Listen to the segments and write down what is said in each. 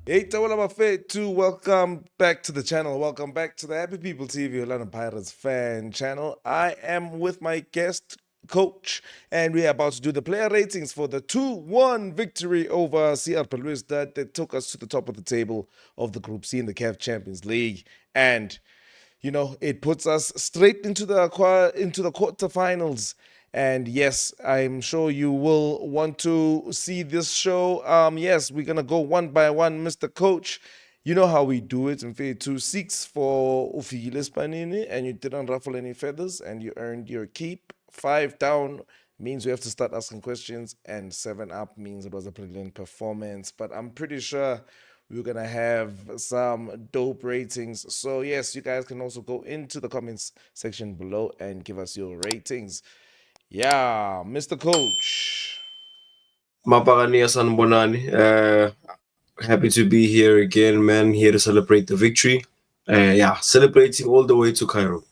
Hey, Tawala to welcome back to the channel. Welcome back to the Happy People TV Orlando Pirates fan channel. I am with my guest coach, and we are about to do the player ratings for the 2-1 victory over CR Belouizdad that took us to the top of the table of the Group C in the CAF Champions League. And it puts us straight into the quarterfinals. And yes, I'm sure you will want to see this show. Yes, we're gonna go one by one, Mr. Coach. You know how we do it. In fact, 2-6 for Ufigile Spanini, and you didn't ruffle any feathers, and you earned your keep. 5 down means we have to start asking questions, and 7 up means it was a brilliant performance. But I'm pretty sure we're gonna have some dope ratings. So yes, you guys can also go into the comments section below and give us your ratings. Yeah, Mr. Coach. Mapakani Sanbonani. Happy to be here again, man. Here to celebrate the victory. Celebrating all the way to Cairo.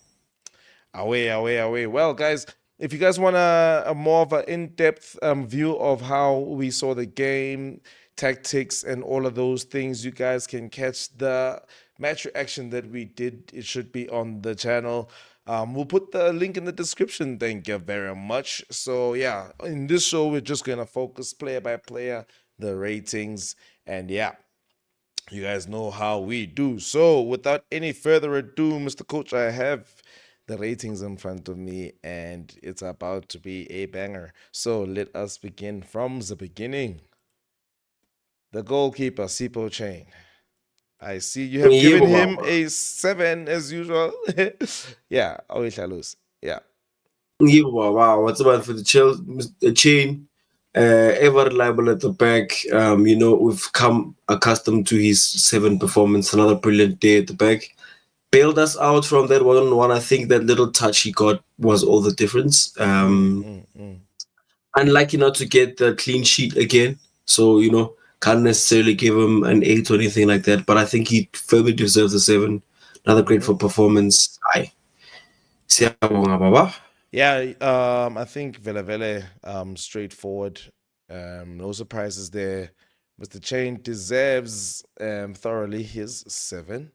Away, away, away. Well, guys, if you guys want a more of an in-depth view of how we saw the game, tactics, and all of those things, you guys can catch the match reaction that we did. It should be on the channel. We'll put the link in the description. Thank you very much. So yeah, in this show, we're just gonna focus player by player, the ratings, and yeah, you guys know how we do. So, without any further ado, Mr. Coach, I have the ratings in front of me and it's about to be a banger. So, let us begin from the beginning. The goalkeeper, Chaine. I see you have given Yebo, him baba. a 7 as usual. Yeah, Awishalus. Yeah. Yebo, baba. What's about for the chain? Ever reliable at the back. We've come accustomed to his 7 performance. Another brilliant day at the back. Bailed us out from that 1-on-1. I think that little touch he got was all the difference. Mm, mm, mm. Unlucky not to get the clean sheet again. So, can't necessarily give him an 8 or anything like that. But I think he firmly deserves a 7. Another Mm-hmm. grateful performance. Aye. Siyabonga, baba. Yeah, I think Vele Vele, straightforward. No surprises there. Mr. Chain deserves thoroughly his 7.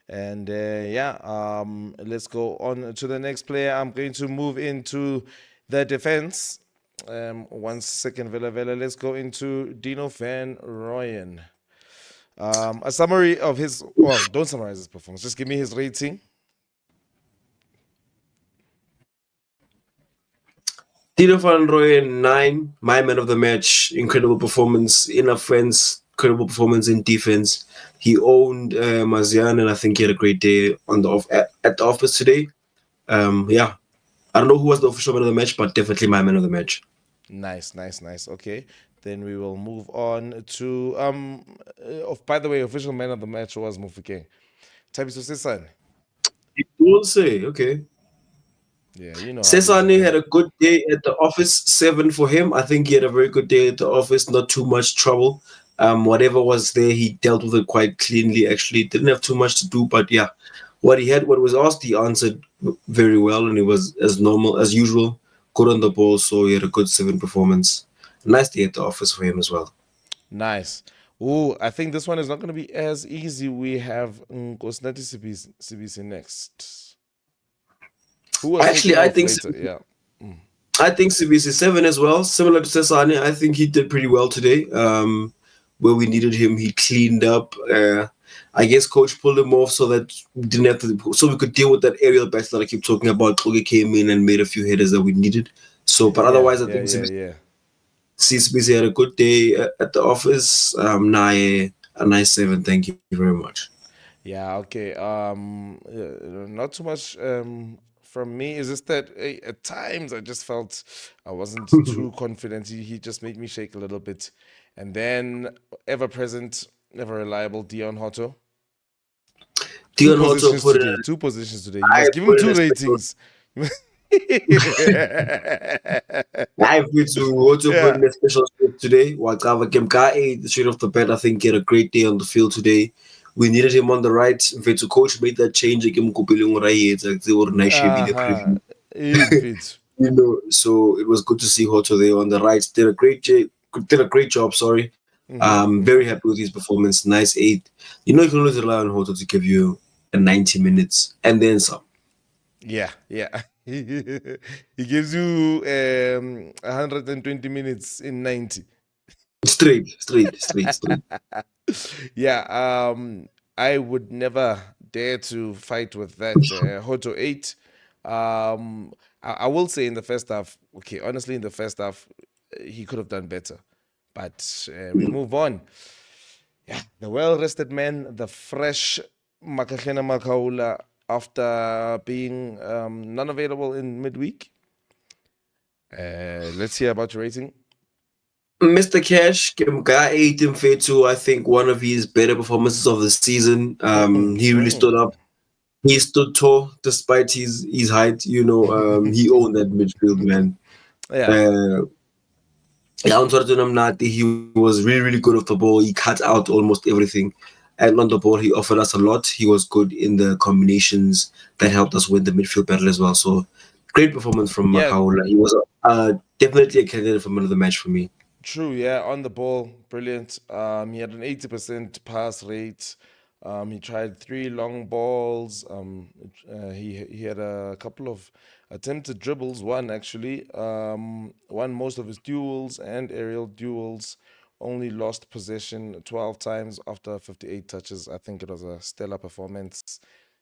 And yeah, let's go on to the next player. I'm going to move into the defense. 1 second, Vela Vela. Let's go into Dino Van Rooyen. A summary of his, well, don't summarize his performance. Just give me his rating. Tito van Rooyen, 9. My man of the match. Incredible performance in offense. Incredible performance in defense. He owned Mazian, and I think he had a great day on at the office today. Yeah. I don't know who was the official man of the match, but definitely my man of the match. Nice, nice, nice. Okay. Then we will move on to by the way, official man of the match was Mofokeng. Tabiso Sesane. You will say, okay. Yeah, you know how we do, Sesane man. had a good day at the office, 7 for him. I think he had a very good day at the office, not too much trouble. Whatever was there, he dealt with it quite cleanly, actually. Didn't have too much to do, but yeah, what was asked, he answered very well, and he was as normal, as usual, good on the ball, so he had a good 7 performance. Nice day at the office for him as well. Nice. Oh, I think this one is not going to be as easy. We have Nkosnati Sibisi next. Who was Actually, taken off later? Yeah. Mm. I think Sibisi 7 as well, similar to Sesane. I think he did pretty well today. Where we needed him, he cleaned up. I guess coach pulled him off so that we didn't have to, so we could deal with that aerial battle that I keep talking about. Kloge came in and made a few headers that we needed. So, but Yeah, otherwise, I yeah, think yeah, yeah. Sibisi had a good day at the office. A nice 7. Thank you very much. Yeah, okay. Not too much from me. Is just that at times I just felt I wasn't too confident. He just made me shake a little bit. And then ever present, never reliable Dion Hotto. Two Dion Hotto positions put in, today. Two positions today. You I must give him put in two a special. ratings. I feel to also put Yeah. in a special shift today. Wakava Kemka, the straight off the bat, I think he had a great day on the field today. We needed him on the right. In fact, the coach made that change. Kim Kupilung Rai, it's like they were nice shabby Uh-huh. preview. In fit. So it was good to see Hotto there on the right. Did a great job, sorry. Very happy with his performance. Nice 8. You know, you can always rely on Hotto to give you a 90 minutes and then some. Yeah, yeah. He gives you 120 minutes in 90. Straight. Yeah, I would never dare to fight with that Hotto 8. I will say in the first half, okay, honestly, in the first half, he could have done better. But we move on. Yeah, the well rested man, the fresh Makhaula, after being non available in midweek. Let's hear about your rating. Mr. Cash, guy 8 in fair too. I think one of his better performances of the season. He really stood up. He stood tall despite his height. You know, he owned that midfield, man. Yeah. Uh, he was really good with the ball. He cut out almost everything. And on the ball, he offered us a lot. He was good in the combinations that helped us win the midfield battle as well. So, great performance from Yeah, Makhaula. He was definitely a candidate for man of the match for me. true. Yeah, on the ball, brilliant. He had an 80% pass rate. He tried three long balls. He had a couple of attempted dribbles. One actually. Won most of his duels and aerial duels. Only lost possession 12 times after 58 touches. I think it was a stellar performance.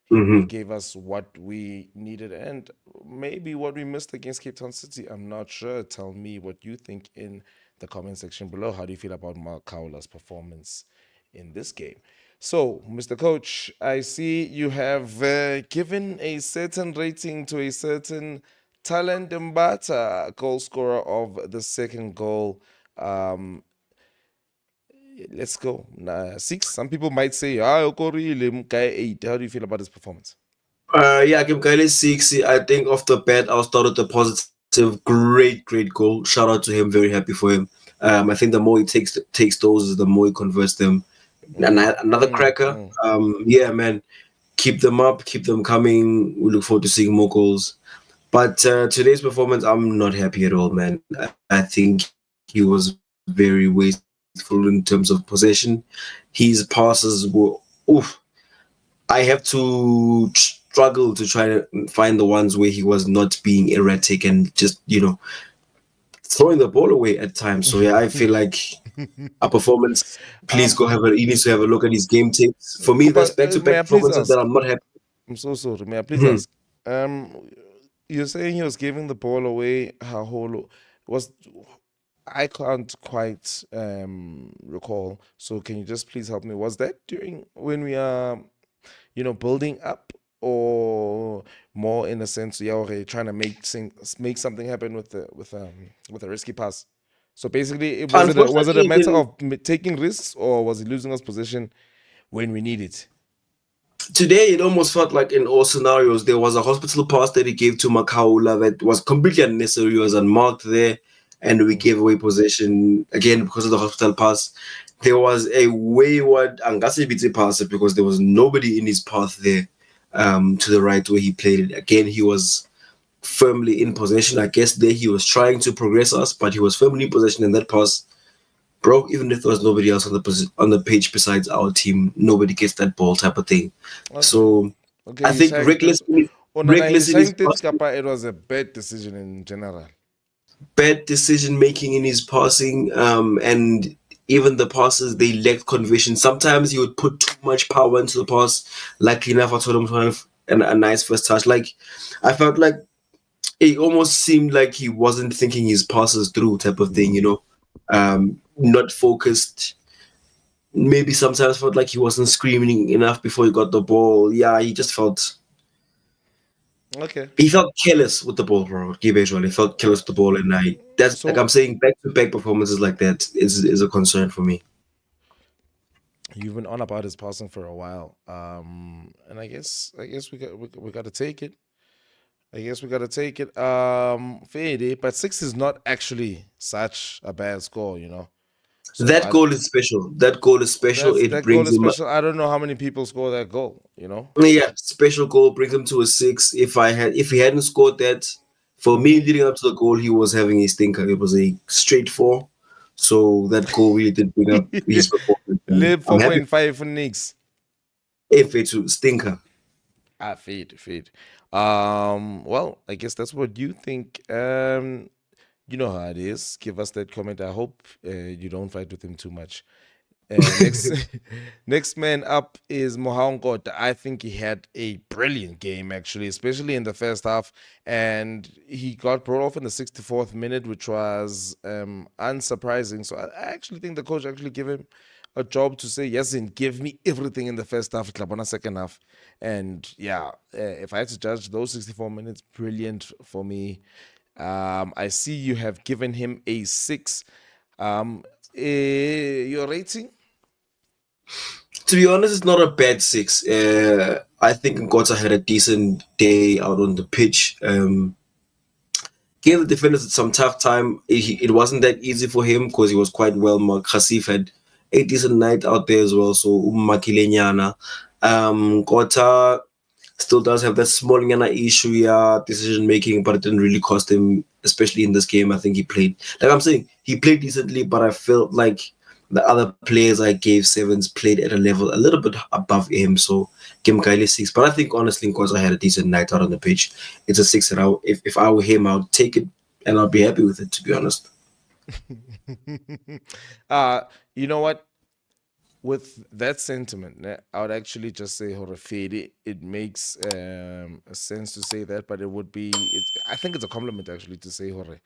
He Hmm. gave us what we needed and maybe what we missed against Cape Town City. I'm not sure. Tell me what you think in the comment section below. How do you feel about Makhaula's performance in this game? So, Mr. Coach, I see you have given a certain rating to a certain talent Mbatha, goal scorer of the second goal. Um, let's go. 6. Some people might say, guy 8. How do you feel about his performance? Yeah, Kim Kyle 6. I think off the bat, I'll start with the positive. Great goal. Shout out to him. Very happy for him. I think the more he takes those, the more he converts them. And another cracker. Mm. Yeah, man. Keep them up. Keep them coming. We look forward to seeing more goals. But today's performance, I'm not happy at all, man. I think he was very wasteful in terms of possession. His passes were, oof. I have to struggle to try to find the ones where he was not being erratic and just, throwing the ball away at times. So yeah, I feel like a performance. Please go have a. He needs to have a look at his game tapes. For me, that's But back-to-back may I please performances that ask? I'm not happy. I'm so sorry. May I please Mhm. ask? You're saying he was giving the ball away. How was? I can't quite recall. So can you just please help me? Was that during when we are, building up, or more in a sense, yeah, okay, trying to make something happen with a risky pass? So basically, was it a Unfortunately, matter of taking risks, or was he losing us position when we need it? today it almost felt like in all scenarios there was a hospital pass that he gave to Makhaula that was completely unnecessary. He was unmarked there, and we Mm. gave away possession again because of the hospital pass. There was a wayward Angasibiti pass because there was nobody in his path there, to the right where he played it. Again, he was firmly in possession. I guess there he was trying to progress us, but he was firmly in possession in that pass. Bro, even if there was nobody else on on the pitch besides our team, nobody gets that ball type of thing. Okay. So Okay, I he think shanked it. Oh, no, no, he reckless in his shanked it, passing, Kappa. It was a bad decision in general. bad decision making in his passing, and even the passes they lacked conviction. Sometimes he would put too much power into the pass. Luckily enough, I told him to have a nice first touch. Like I felt like it almost seemed like he wasn't thinking his passes through, type of thing. Not focused. Maybe sometimes felt like he wasn't screaming enough before he got the ball. Yeah, he just felt Okay. he felt careless with the ball, bro. He felt careless with the ball, and that's like I'm So saying, back to back performances like that is a concern for me. you've been on about his passing for a while, and I guess we got to take it. I guess we got to take it. Fade, but 6 is not actually such a bad score. So That goal is special. That goal is special. It that goal brings is him, special. I don't know how many people score that goal. yeah, special goal brings him to a 6. If he hadn't scored that, for me Mm-hmm. leading up to the goal, he was having a stinker. It was a straight 4. So that goal really did bring up his performance. And Live I'm happy 4.5 for Knicks. if it's a stinker. Fade. Well, I guess that's what you think. You know how it is. Give us that comment. I hope you don't fight with him too much. Next, next man up is Nkota. I think he had a brilliant game, actually, especially in the first half, and he got brought off in the 64th minute, which was unsurprising. So I actually think the coach actually gave him a job to say, yes, and give me everything in the first half, Tlabona second half, and yeah, if I had to judge those 64 minutes, brilliant for me. I see you have given him a 6. Your rating? To be honest, it's not a bad 6. I think Nkota had a decent day out on the pitch. Gave the defenders some tough time. It wasn't that easy for him because he was quite well marked. Khasif had a decent night out there as well, so Makilenyana. Nkota still does have that small issue, yeah, decision making, but it didn't really cost him, especially in this game. I think he played, like I'm saying, he played decently, but I felt like the other players I gave sevens played at a level a little bit above him. So give him Kylie 6. But I think honestly, because I had a decent night out on the pitch, it's a 6 that if I were him, I would take it and I'll be happy with it, to be honest. uh, you know what? With that sentiment, I would actually just say Horefede. It makes a sense to say that, but it would be. I think it's a compliment actually to say Hore.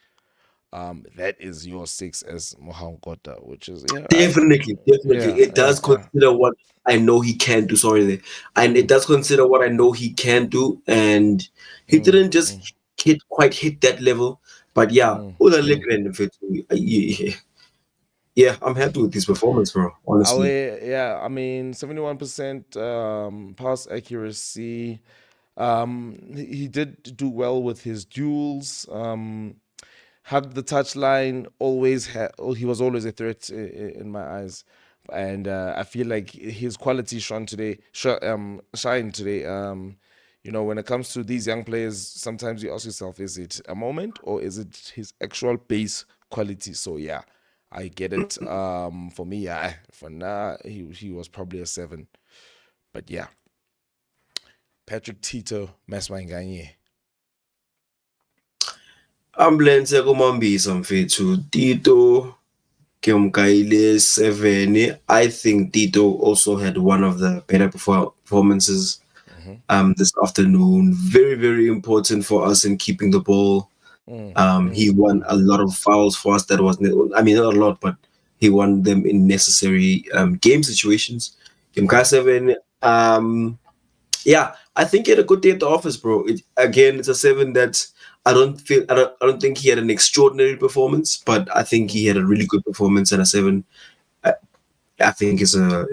That is your 6 as Nkota, which is Definitely. It does consider what I know he can do. Sorry, there, and it mm, does consider what I know he can do, and he mm, didn't just mm, hit that level. But yeah, mm, all the mm. benefit. Yeah, I'm happy with his performance, bro. Honestly, Yeah, I mean, 71% pass accuracy. He did do well with his duels. Hugged the touchline. He was always a threat in my eyes, and I feel like his quality shine today. When it comes to these young players, sometimes you ask yourself, is it a moment or is it his actual base quality? So yeah, I get it. For me, yeah, for now he was probably a 7, but yeah, Patrick Tito Maswanganyi. ambulance kumambisa mfethu Tito Kemkaile 7. I think Tito also had one of the better performances Mm-hmm. this afternoon. Very, very important for us in keeping the ball. Mm, He mm, won mm, a lot of fouls for us. That was, I mean, not a lot, but he won them in necessary game situations. Kim mm. K7, yeah, I think he had a good day at the office, bro. Again, it's a 7 that I don't think he had an extraordinary performance, but I think he had a really good performance, and a 7, I, I think is a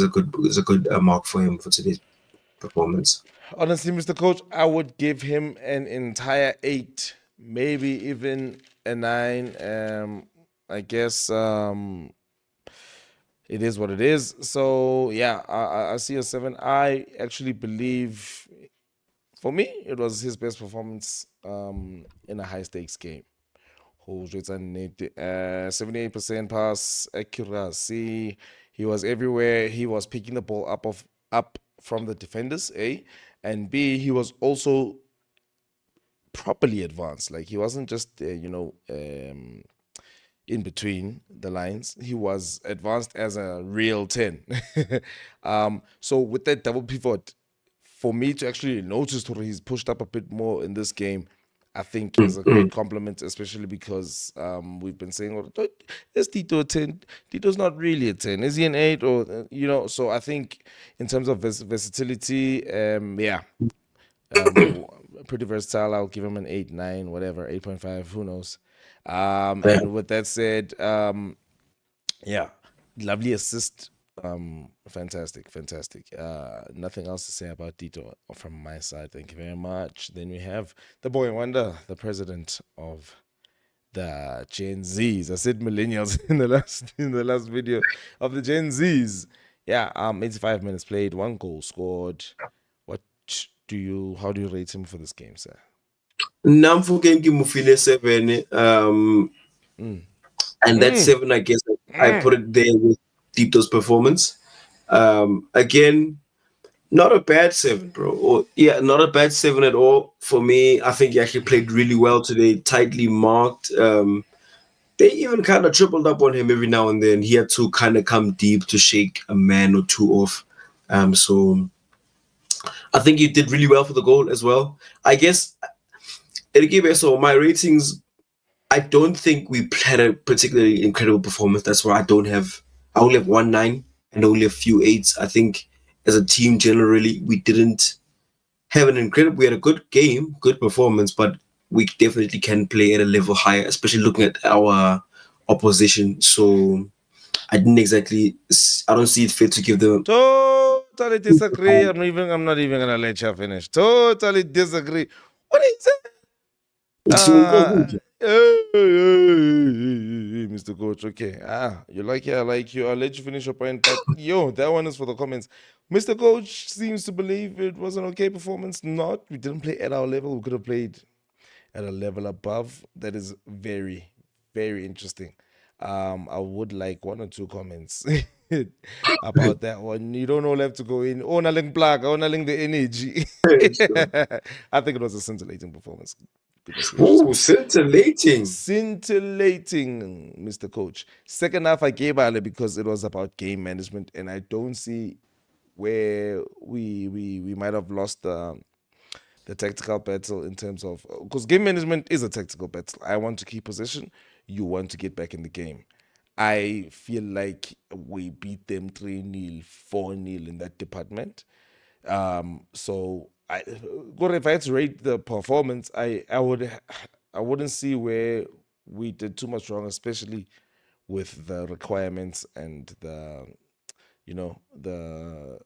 good mark for him for today's performance. Honestly, Mr. Coach, I would give him an entire 8, maybe even a 9. I guess it is what it is. So yeah, I see a 7. I actually believe, for me, it was his best performance in a high stakes game. Holds rates and 78% pass accuracy. He was everywhere. He was picking the ball up from the defenders, A, and B. He was also properly advanced. Like he wasn't just in between the lines. He was advanced as a real 10. So with that double pivot, for me to actually notice that he's pushed up a bit more in this game, I think is a great compliment, especially because we've been saying, "Oh, is Tito a 10? Tito's not really a 10. Is he an 8? Or, so I think in terms of versatility, yeah, um, pretty versatile. I'll give him an 8, 9, whatever, 8.5, who knows. And with that said, yeah, lovely assist. Fantastic. Nothing else to say about Tito from my side. Thank you very much. Then we have the boy wonder, the president of the Gen Zs. I said millennials in the last video of the Gen Zs. Yeah, 85 minutes played, 1 goal scored. What how do you rate him for this game, sir? Namfukeng Mufile 7. Mm. And that 7, I guess, I put it there with Tito's performance. Again, not a bad 7, bro. Not a bad 7 at all. For me, I think he actually played really well today, tightly marked. They even kind of tripled up on him every now and then. He had to kind of come deep to shake a man or two off. So I think he did really well for the goal as well. I guess, so my ratings, I don't think we had a particularly incredible performance. That's why I only have 1 9 and only a few 8s. I think as a team, generally, we didn't have we had a good game, good performance, but we definitely can play at a level higher, especially looking at our opposition. So I don't see it fit to give them. Totally disagree. I'm not even gonna let you finish. Totally disagree. What is it? Mr. Coach, okay. You like it, I like you. I'll let you finish your point, but that one is for the comments. Mr. Coach seems to believe it was an okay performance. Not, we didn't play at our level. We could have played at a level above. That is very, very interesting. I would like 1 or 2 comments about that one. You don't all have to go in. Oh, naling plug, oh, naling the energy. I think it was a scintillating performance. Oh, scintillating. Scintillating, Mr. Coach. Second half, I gave Ale because it was about game management, and I don't see where we might have lost the tactical battle in terms of, because game management is a tactical battle. I want to keep possession. You want to get back in the game. I feel like we beat them 3-0, 4-0 in that department. So if I had to rate the performance, I wouldn't see where we did too much wrong, especially with the requirements and the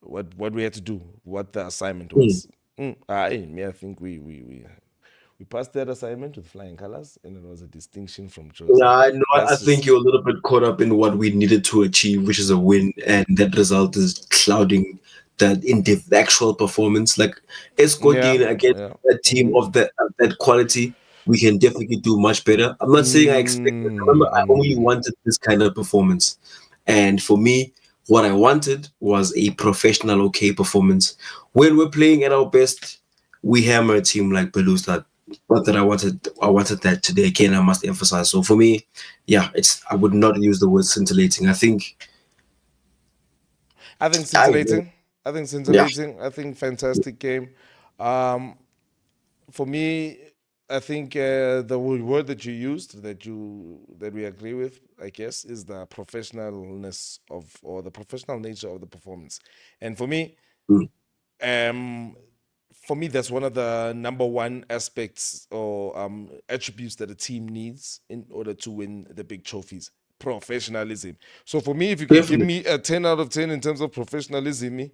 what we had to do, what the assignment was. I think we passed that assignment with flying colors, and it was a distinction from José. Yeah, I think you're a little bit caught up in what we needed to achieve, which is a win, and that result is clouding the actual performance. Like escorting against a team of that quality, we can definitely do much better. I'm not saying I expected. Remember, I only wanted this kind of performance, and for me, what I wanted was a professional, okay performance. When we're playing at our best, we hammer a team like Belouizdad. Not that I wanted that today. Again, I must emphasize. So for me, I would not use the word scintillating. I think scintillating. Yeah. I think fantastic game. For me, I think the word that you used that we agree with, I guess, is the professionalness or the professional nature of the performance. And for me, that's one of the number one aspects or attributes that a team needs in order to win the big trophies. Professionalism. So for me, if you can give me a 10 out of 10 in terms of professionalism,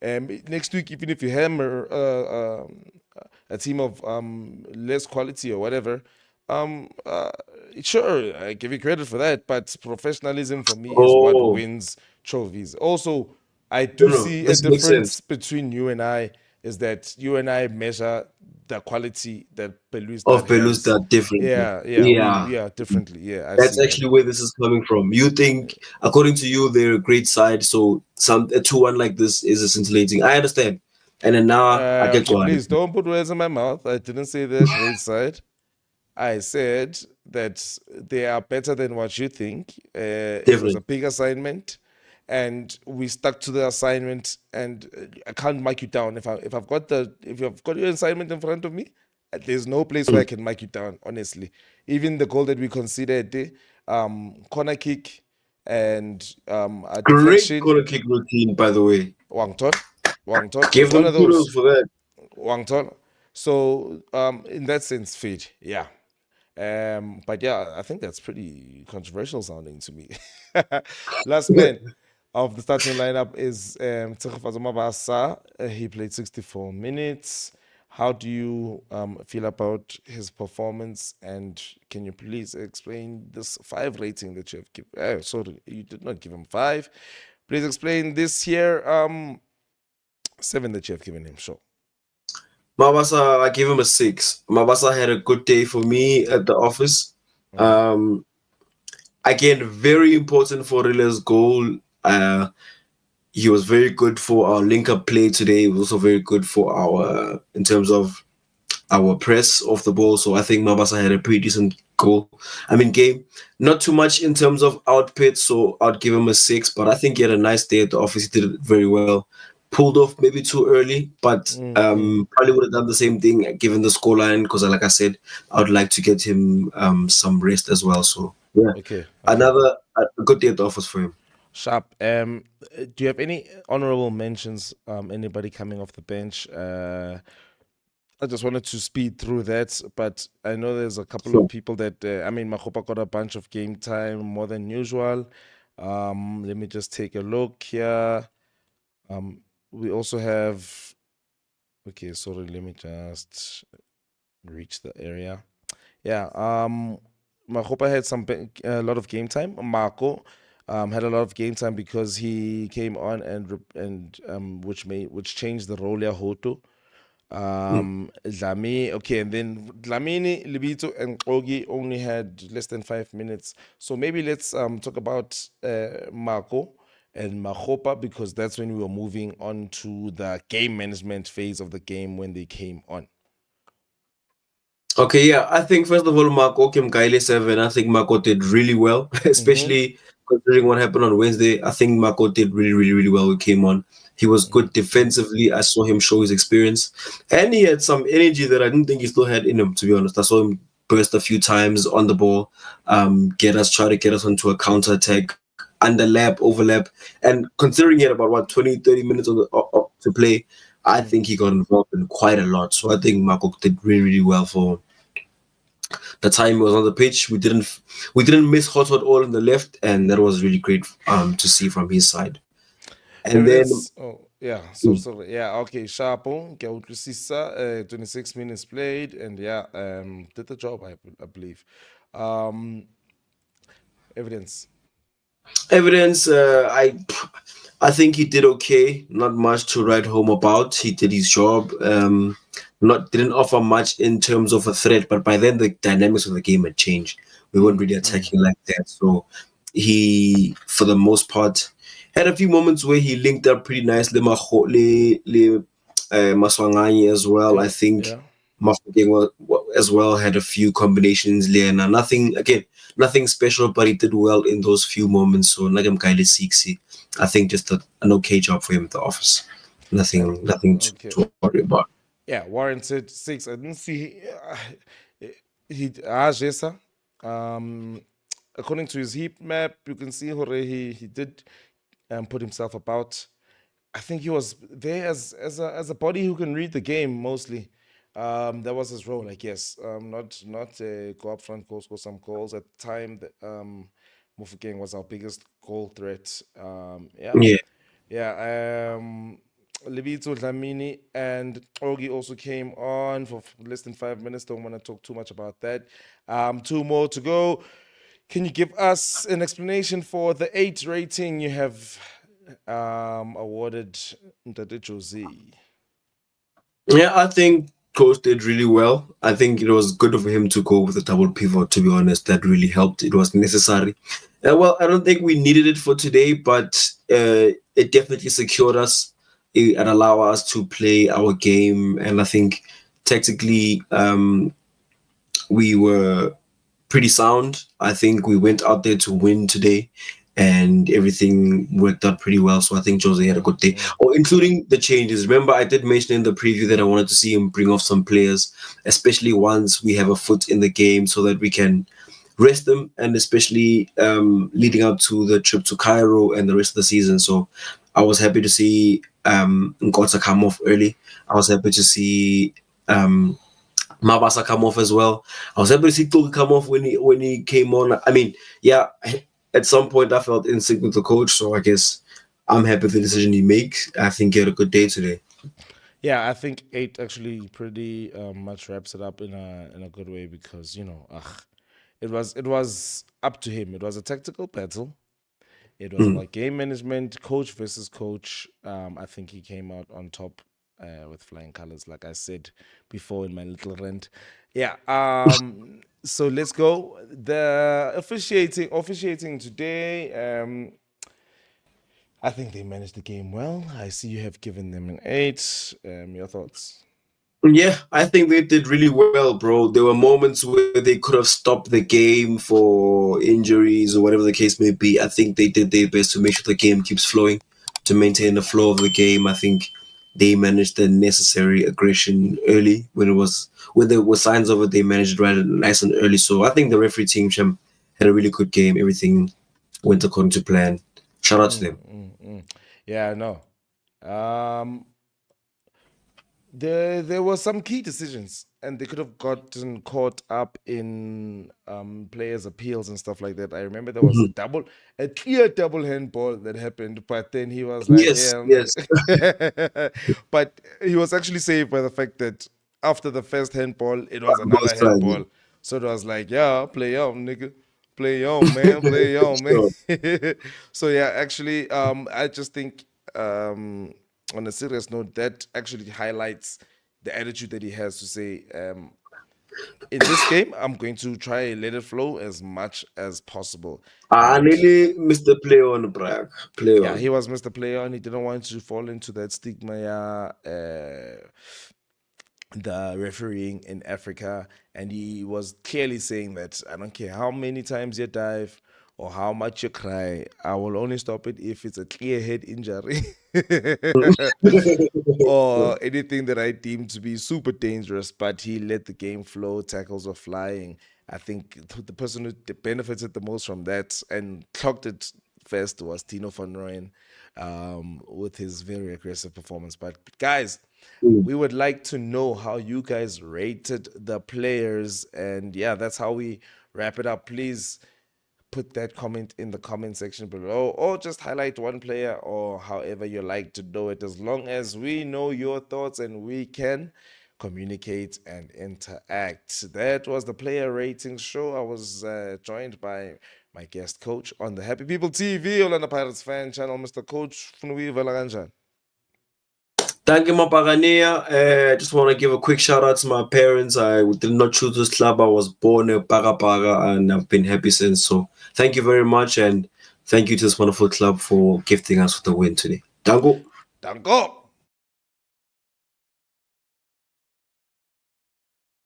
next week, even if you hammer a team of less quality or whatever, sure, I give you credit for that. But professionalism for me is what wins trophies. Also, I do see a difference between you and I. Is that you and I measure the quality that Belouizdad has? Differently. Yeah, differently. Yeah, that's actually where this is coming from. You think, according to you, they're a great side, so a 2-1 like this is a scintillating. I understand, and then now I get going. Please don't put words in my mouth. I didn't say they're a great side. I said that they are better than what you think. It was a big assignment, and we stuck to the assignment. And I can't mark you down if you've got your assignment in front of me. There's no place where I can mark you down. Honestly, even the goal that we considered, corner kick and a deflection. Great corner kick routine, by the way. Wang Ton. Give them kudos for that. Wang Ton. So in that sense, fit. Yeah. But yeah, I think that's pretty controversial sounding to me. Last man of the starting lineup is Mabasa. He played 64 minutes. How do you feel about his performance? And can you please explain this 5 rating that you have given? Sorry, you did not give him 5. Please explain this here 7 that you have given him. Sure. Mabasa, I give him a 6. Mabasa had a good day for me at the office. Again, very important for Rile's goal. He was very good for our link-up play today. He was also very good for our in terms of our press off the ball. So I think Mabasa had a pretty decent game. Not too much in terms of output, so I'd give him a 6. But I think he had a nice day at the office. He did it very well. Pulled off maybe too early, but Mm. probably would have done the same thing given the scoreline. Because, like I said, I would like to get him some rest as well. So yeah, Okay, okay. another a good day at the office for him. Sharp. Do you have any honorable mentions? Anybody coming off the bench? I just wanted to speed through that, but I know there's a couple of So people that Makgopa got a bunch of game time more than usual. Let me just take a look here. We also have. Okay, sorry. Let me just reach the area. Yeah. Makgopa had a lot of game time. Mako had a lot of game time because he came on which changed the role ya Hotto. mm. Okay, and then Dlamini, Libito, and Ogi only had less than 5 minutes. So maybe let's talk about Mako and Makgopa because that's when we were moving on to the game management phase of the game when they came on. Okay, yeah. I think first of all, Mako came Kaile 7. I think Mako did really well, Mm-hmm. especially considering what happened on Wednesday. I think Mako did really, really, really well. He came on. He was good Mm-hmm. defensively. I saw him show his experience. And he had some energy that I didn't think he still had in him, to be honest. I saw him burst a few times on the ball, try to get us onto a counter attack, underlap, overlap. And considering he had about 20, 30 minutes to play, I think he got involved in quite a lot. So I think Mako did really, really well for the time he was on the pitch. We didn't miss Hotto at all on the left, and that was really great to see from his side. And then Evidence. Oh, yeah. So, sorry. Yeah. Okay. Sharpo. Ke a utlwisisa, 26 minutes played, and yeah, did the job. I believe. Um, evidence. evidence, I think he did okay. Not much to write home about. He did his job. Not didn't offer much in terms of a threat, but by then the dynamics of the game had changed. We weren't really attacking like that. So he, for the most part, had a few moments where he linked up pretty nicely. Maswanganyi as well. I Yeah. think Yeah. Mofokeng as well had a few combinations there. Now, nothing special, but he did well in those few moments. So Nagam Kaili Siksi, I think just an okay job for him at the office. Uh, Nothing okay. to worry about. Yeah. warranted 6. I didn't see. Jessa. Um, according to his heat map, you can see he did put himself about. I think he was there as a body who can read the game mostly. That was his role, I guess. Not go up front, goal, score some goals. At the time, Mofokeng was our biggest goal threat. Yeah, Yeah. yeah. Levito Dlamini and Ogi also came on for less than 5 minutes. Don't want to talk too much about that. Two more to go. Can you give us an explanation for the 8 rating you have awarded Ntate Jose? Yeah, I think Coach did really well. I think it was good of him to go with a double pivot, to be honest. That really helped. It was necessary. Well, I don't think we needed it for today, but it definitely secured us and allow us to play our game. And I think tactically, we were pretty sound. I think we went out there to win today, and everything worked out pretty well. So I think Jose had a good day. Oh, including the changes. Remember, I did mention in the preview that I wanted to see him bring off some players, especially once we have a foot in the game, so that we can rest them, and especially leading up to the trip to Cairo and the rest of the season. So I was happy to see Nkota come off early. I was happy to see Mabasa come off as well. I was happy to see Togi come off when he came on. I mean, yeah, at some point I felt in sync with the coach, so I guess I'm happy with the decision he makes. I think he had a good day today. Yeah, I think 8 actually pretty much wraps it up in a good way because it was up to him. It was a tactical battle. It was Mm. about game management, coach versus coach. I think he came out on top with flying colors, like I said before in my little rant. Yeah. So let's go. The officiating today. I think they managed the game well. I see you have given them an 8. Your thoughts? Yeah, I think they did really well, bro. There were moments where they could have stopped the game for injuries or whatever the case may be. I think they did their best to make sure the game keeps flowing, to maintain the flow of the game. I think they managed the necessary aggression early when there were signs of it. They managed it right nice and early. So I think the referee team Shem, had a really good game. Everything went according to plan. Shout out to them. Yeah, I know. Um, there were some key decisions, and they could have gotten caught up in players' appeals and stuff like that. I remember there was Mhm. a clear double handball that happened, but then he was like, Yes, "Hell no!" yes. But he was actually saved by the fact that after the first handball, it was Both another sides. handball. So it was like, "Yeah, play on, nigga." Play on, man. Play on, man. Sure. So yeah, actually, I just think on a serious note, that actually highlights the attitude that he has to say, in this game, I'm going to try and let it flow as much as possible. And Nearly Mr. Play on, Bragg. Play yeah, on. he was Mr. Player and he didn't want to fall into that stigma. Yeah, the refereeing in Africa, and he was clearly saying that I don't care how many times you dive or how much you cry, I will only stop it if it's a clear head injury or anything that I deem to be super dangerous. But he let the game flow, tackles were flying. I think the person who benefited the most from that and clocked it first was Tino van Rooyen, with his very aggressive performance. But guys, Mm. we would like to know how you guys rated the players. And yeah, that's how we wrap it up. Please put that comment in the comment section below, or just highlight one player, or however you like to do it, as long as we know your thoughts and we can communicate and interact. That was the player ratings show. I was joined by my guest coach on the Happy People TV, Orlando Pirates fan channel, Mr. Coach Funui Velaganjan. Thank you, Mapagania. Just want to give a quick shout out to my parents. I did not choose this club. I was born in Paga Paga and I've been happy since. So thank you very much. And thank you to this wonderful club for gifting us with the win today. Dango. Danko.